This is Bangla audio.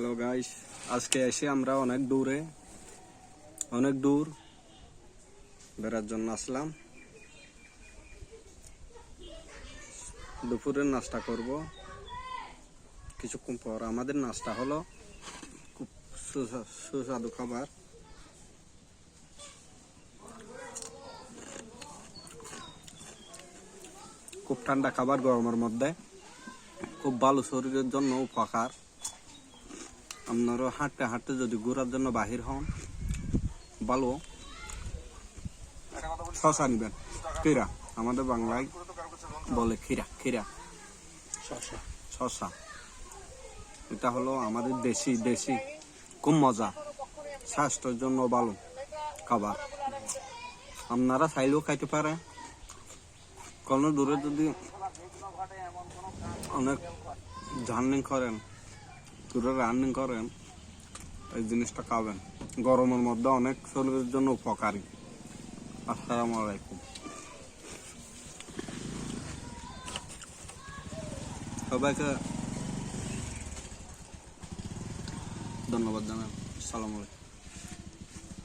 হ্যালো গাইস, আজকে এসে আমরা অনেক দূর বেড়ার জন্য আসলাম। দুপুরের নাস্তা করব কিছুক্ষণ পর। আমাদের নাস্তা হলো খুব সুস্বাদু খাবার, খুব ঠান্ডা খাবার গরমের মধ্যে, খুব ভালো, শরীরের জন্য উপকার। আপনারও হাঁটতে হাঁটতে যদি ঘোরার জন্য বাহির হন, ভালো শশা নিবেন। খিরা, আমাদের বাংলায় বলে খিরা শশা। এটা হলো আমাদের দেশি খুব মজা, স্বাস্থ্যের জন্য ভালো খাবার। আপনারা চাইলেও খাইতে পারে। কোনো দূরে যদি অনেক জার্নি করেন, দূরে রানিং করেন, এই জিনিসটা খাবেন। গরমের মধ্যে অনেক শরীরের জন্য উপকারী। আসসালামু আলাইকুম। সবাইকে ধন্যবাদ জানাই। আসসালামু আলাইকুম।